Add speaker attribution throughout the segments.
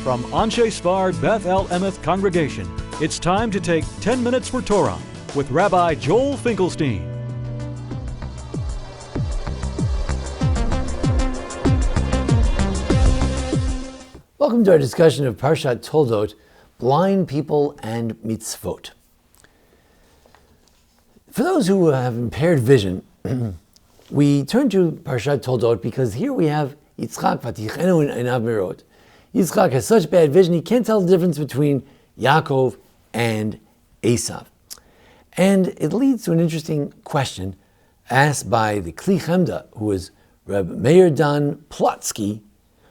Speaker 1: From Anshe Sfard Beth El Emeth Congregation, it's time to take 10 minutes for Torah with Rabbi Joel Finkelstein.
Speaker 2: Welcome to our discussion of Parshat Toldot, blind people and Mitzvot. For those who have impaired vision, we turn to Parshat Toldot because here we have Yitzchak Vatichenu Einav Merod. Yitzchak has such bad vision, he can't tell the difference between Yaakov and Esav. And it leads to an interesting question asked by the Kli Chemda, who was Reb Meir Dan Plotsky,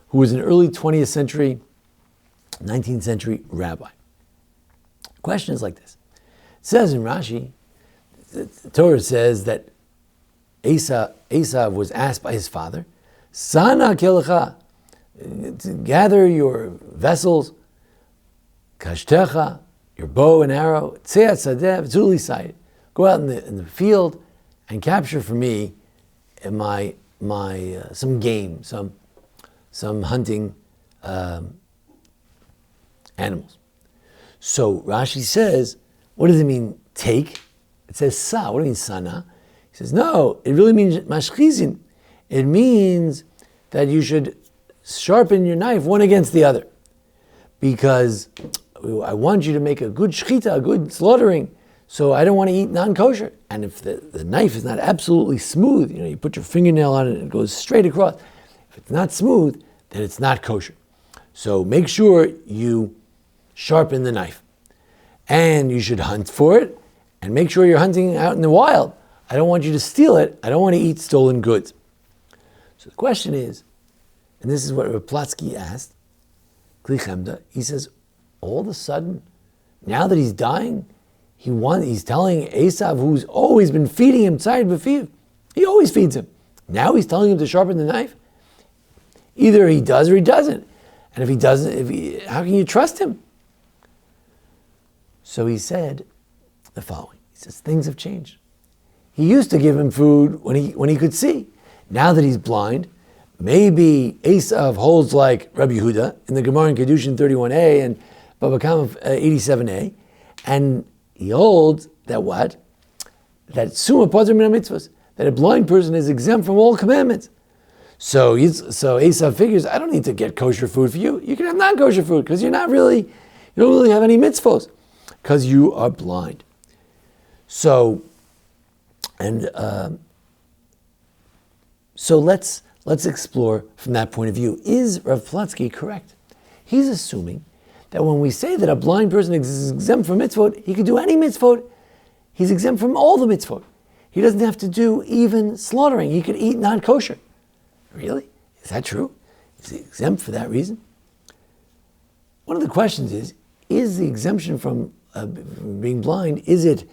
Speaker 2: who was an early 20th century, 19th century rabbi. The question is like this. It says in Rashi, the Torah says that Esav was asked by his father, Sana kelecha, to gather your vessels, kashtecha, your bow and arrow, tzeat sadeh, v'tzuli sayid. Go out in the field and capture for me my some game, some hunting animals. So Rashi says, what does it mean, take? It says sa. What do you mean sana? He says, no, it really means mashchizin. It means that you should sharpen your knife one against the other, because I want you to make a good shechita, a good slaughtering, so I don't want to eat non-kosher. And if the knife is not absolutely smooth, you put your fingernail on it and it goes straight across. If it's not smooth, then it's not kosher. So make sure you sharpen the knife. And you should hunt for it, and make sure you're hunting out in the wild. I don't want you to steal it. I don't want to eat stolen goods. So the question is, and this is what Rav Plotsky asked, Kli Chemda, he says, all of a sudden, now that he's dying, he's telling Esav, who's always been feeding him tzayid b'fiv, he always feeds him. Now he's telling him to sharpen the knife. Either he does or he doesn't. And if he doesn't, how can you trust him? So he said the following. He says, things have changed. He used to give him food when he could see. Now that he's blind, maybe Esav holds like Rabbi Yehuda in the Gemara in Kedushin 31a and Baba Kama 87a, and he holds that what? That summa patur min mitzvos, that a blind person is exempt from all commandments. So Esav figures, I don't need to get kosher food for you. You can have non-kosher food because you don't really have any mitzvos because you are blind. So let's explore from that point of view. Is Rav Plotsky correct? He's assuming that when we say that a blind person is exempt from mitzvot, he could do any mitzvot. He's exempt from all the mitzvot. He doesn't have to do even slaughtering. He could eat non-kosher. Really? Is that true? Is he exempt for that reason? One of the questions is the exemption from being blind, is it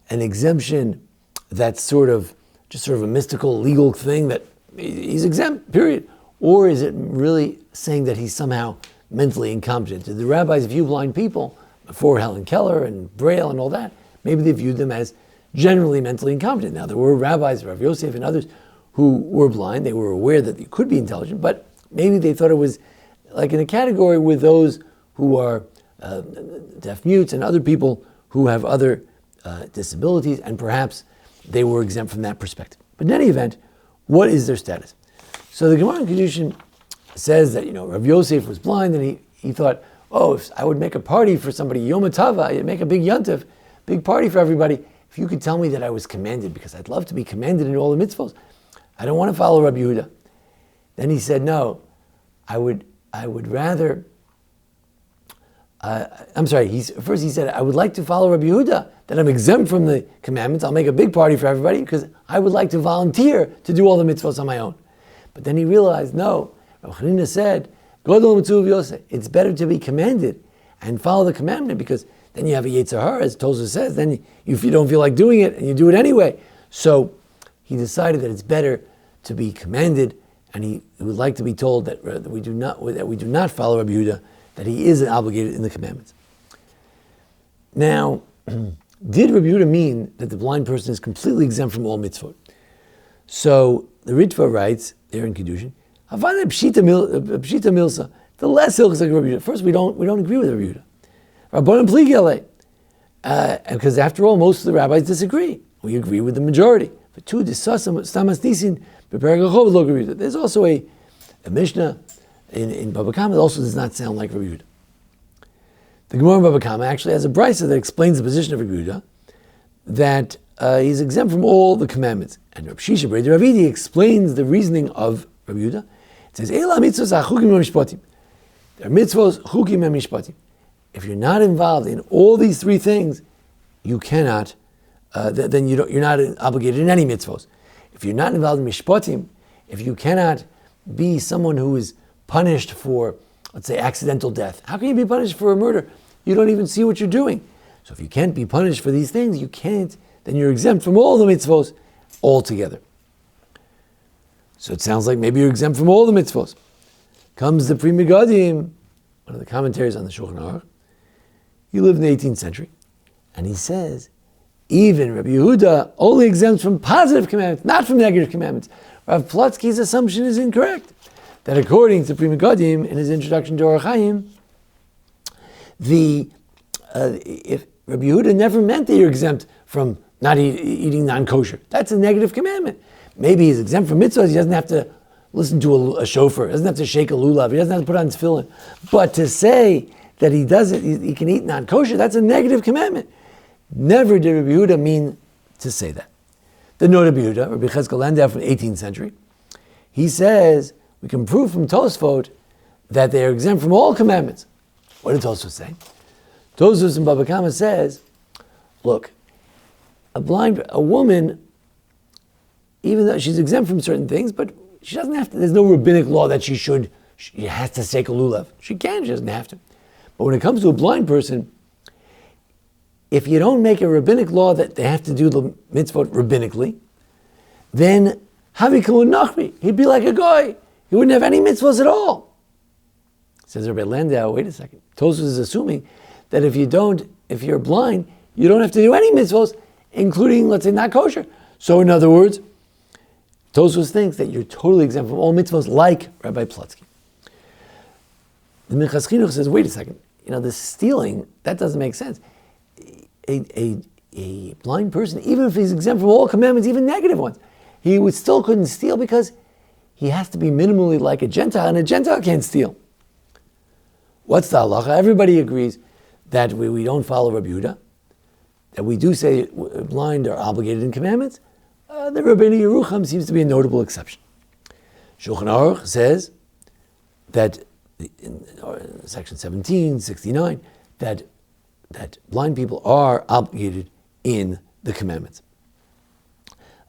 Speaker 2: an exemption that's sort of a mystical, legal thing that he's exempt, period? Or is it really saying that he's somehow mentally incompetent? Did the rabbis view blind people, before Helen Keller and Braille and all that, maybe they viewed them as generally mentally incompetent? Now, there were rabbis, Rav Yosef and others, who were blind. They were aware that they could be intelligent, but maybe they thought it was like in a category with those who are deaf mutes and other people who have other disabilities, and perhaps they were exempt from that perspective. But in any event, what is their status? So the Gemara in Kedushin says that, Rav Yosef was blind, and he thought, if I would make a party for somebody, Yom HaTava, I'd make a big yontif, big party for everybody, if you could tell me that I was commanded, because I'd love to be commanded in all the mitzvahs. I don't want to follow Rabbi Yehuda. Then he said, no, I would rather, first he said, I would like to follow Rabbi Yehuda, that I'm exempt from the commandments. I'll make a big party for everybody because I would like to volunteer to do all the mitzvahs on my own. But then he realized, no, Rav Chanina said, it's better to be commanded and follow the commandment, because then you have a Yetzer Hara, as Toldot says, then if you don't feel like doing it, and you do it anyway. So he decided that it's better to be commanded, and he would like to be told that we do not follow Rabbi Yehuda, that he is obligated in the commandments. Now, did Rabbi Yehuda mean that the blind person is completely exempt from all mitzvot? So the Ritva writes there in Kedushin, Havana pshita milsa. the less hilchos like Rabbi Yehuda. First, we don't agree with Rabbi Yehuda. Rabbanan pligele, because after all, most of the rabbis disagree. We agree with the majority. But two, disasam stamas nisin beperagachov lo Rabbi Yehuda. There's also a Mishnah in Baba Kama that also does not sound like Rabbi Yehuda. The Gemara in Baba Kama actually has a brisa that explains the position of Rabbi Yehuda, that he's exempt from all the commandments. And Rabbi Shisha Brei Ravidi explains the reasoning of Rabbi Yehuda. It says, Eila mitzvos hachukim mishpatim. There are mitzvos, chukim and mishpatim. If you're not involved in all these three things, you cannot, then you're not obligated in any mitzvos. If you're not involved in mishpatim, if you cannot be someone who is punished for, let's say, accidental death, how can you be punished for a murder? You don't even see what you're doing. So if you can't be punished for these things, then you're exempt from all the mitzvos altogether. So it sounds like maybe you're exempt from all the mitzvos. Comes the Prima Guardian, one of the commentaries on the Shulchan Aruch. He lived in the 18th century, and he says, even Rabbi Yehuda only exempts from positive commandments, not from negative commandments. Rav Plotzky's assumption is incorrect. That according to Prima Guardian, in his introduction to Orach Chaim, if Rabbi Yehuda never meant that you're exempt from not eating non-kosher. That's a negative commandment. Maybe he's exempt from mitzvahs. He doesn't have to listen to a shofar. He doesn't have to shake a lulav. He doesn't have to put on tefillin. But to say that he can eat non-kosher, that's a negative commandment. Never did Rabbi Yehuda mean to say that. The note of Rabbi Yehuda, Rabbi Cheskel Landau from the 18th century, he says, we can prove from Tosfot that they are exempt from all commandments. What did Tosfot say? Tosfot in Baba Kama says, look, a woman, even though she's exempt from certain things, but she doesn't have to, there's no rabbinic law that she has to take a lulav. She doesn't have to. But when it comes to a blind person, if you don't make a rabbinic law that they have to do the mitzvot rabbinically, then Havikul Nachri, he'd be like a guy. He wouldn't have any mitzvahs at all. Says Rabbi Landau, wait a second. Tosfos is assuming that if you're blind, you don't have to do any mitzvahs, including, let's say, not kosher. So in other words, Tosfos thinks that you're totally exempt from all mitzvahs like Rabbi Plotzky. The Minchas Chinuch says, wait a second, this stealing, that doesn't make sense. A blind person, even if he's exempt from all commandments, even negative ones, he still couldn't steal because he has to be minimally like a Gentile, and a Gentile can't steal. What's the halacha? Everybody agrees that we don't follow Rabbi Yehuda, that we do say blind are obligated in commandments. The Rabbeinu Yerucham seems to be a notable exception. Shulchan Aruch says that in section 1769 that blind people are obligated in the commandments.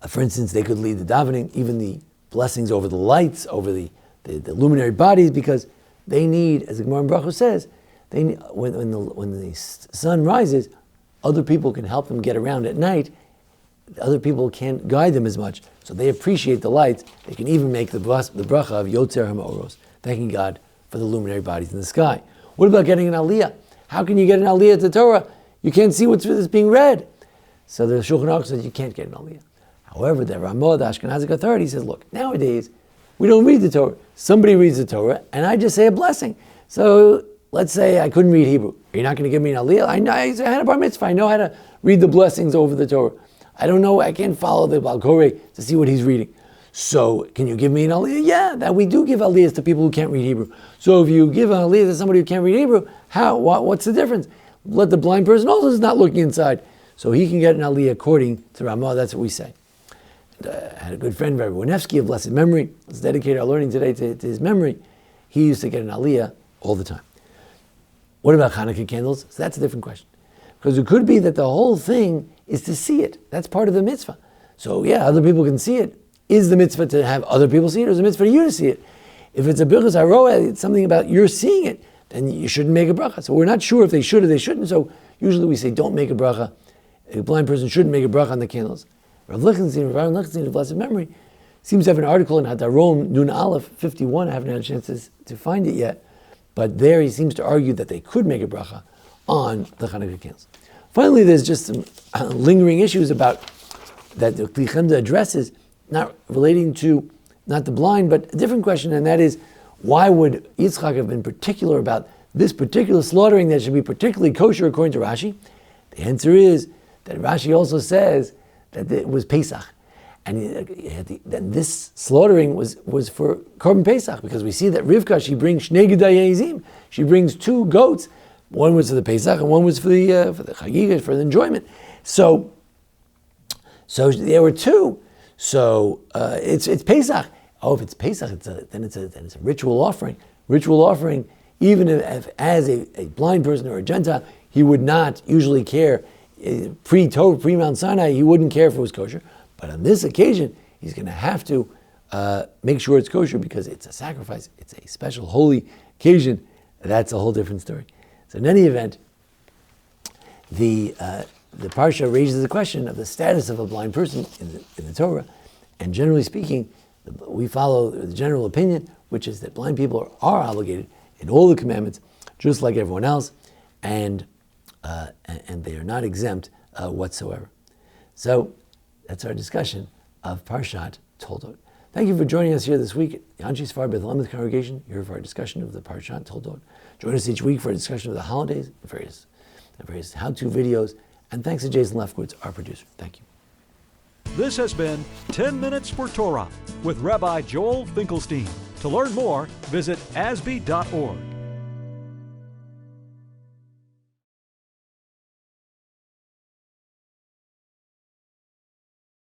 Speaker 2: For instance, they could lead the davening, even the blessings over the lights, over the luminary bodies, because they need, as the Gemara in Brachos says, when the sun rises, other people can help them get around at night. Other people can't guide them as much, so they appreciate the lights. They can even make the bracha of Yotzer HaMa'oros, thanking God for the luminary bodies in the sky. What about getting an aliyah? How can you get an aliyah to Torah? You can't see what's being read. So the Shulchan Aruch says you can't get an aliyah. However, the Ramah, the Ashkenazic authority, says, look, nowadays, we don't read the Torah. Somebody reads the Torah, and I just say a blessing. So let's say I couldn't read Hebrew. Are you not going to give me an aliyah? I had a bar mitzvah. I know how to read the blessings over the Torah. I don't know. I can't follow the Baal Koreh to see what he's reading. So can you give me an aliyah? Yeah, that we do give aliyahs to people who can't read Hebrew. So if you give an aliyah to somebody who can't read Hebrew, what's the difference? Let the blind person also is not looking inside. So he can get an aliyah according to Ramah. That's what we say. I had a good friend, Rav Wanefsky of blessed memory. Let's dedicate our learning today to his memory. He used to get an aliyah all the time. What about Hanukkah candles? So that's a different question. Because it could be that the whole thing is to see it. That's part of the mitzvah. So yeah, other people can see it. Is the mitzvah to have other people see it, or is the mitzvah for you to see it? If it's a birchas haroeh, it's something about you're seeing it, then you shouldn't make a bracha. So we're not sure if they should or they shouldn't. So usually we say don't make a bracha. A blind person shouldn't make a bracha on the candles. Rav Lichtenstein of blessed memory, seems to have an article in Hadarom Nun Aleph 51. I haven't had a chance to find it yet, but there he seems to argue that they could make a bracha on the Hanukkah candles. Finally, there's just some lingering issues about that the Kli Chemda addresses, not relating to not the blind, but a different question, and that is, Why would Yitzchak have been particular about this particular slaughtering that should be particularly kosher according to Rashi? The answer is that Rashi also says that it was Pesach. And that this slaughtering was for Korban Pesach, because we see that Rivka, she brings Shnei Gedai Ezim. She brings 2 goats. One was for the Pesach and one was for the Chagiga, for the enjoyment. So there were 2. So it's Pesach. Oh, if it's Pesach, then it's a ritual offering. Ritual offering, even if as a blind person or a Gentile, he would not usually care. Pre-Torah, pre-Mount Sinai, he wouldn't care if it was kosher. But on this occasion, he's going to have to make sure it's kosher because it's a sacrifice. It's a special holy occasion. That's a whole different story. So in any event, the Parsha raises the question of the status of a blind person in the Torah. And generally speaking, we follow the general opinion, which is that blind people are obligated in all the commandments, just like everyone else, and they are not exempt whatsoever. So that's our discussion of Parshat Toldot. Thank you for joining us here this week at the Anshe Sfar Beth Lemeth congregation, here for our discussion of the Parshat Toldot. Join us each week for a discussion of the holidays, various how-to videos, and thanks to Jason Lefkowitz, our producer. Thank you.
Speaker 1: This has been 10 Minutes for Torah with Rabbi Joel Finkelstein. To learn more, visit asb.org.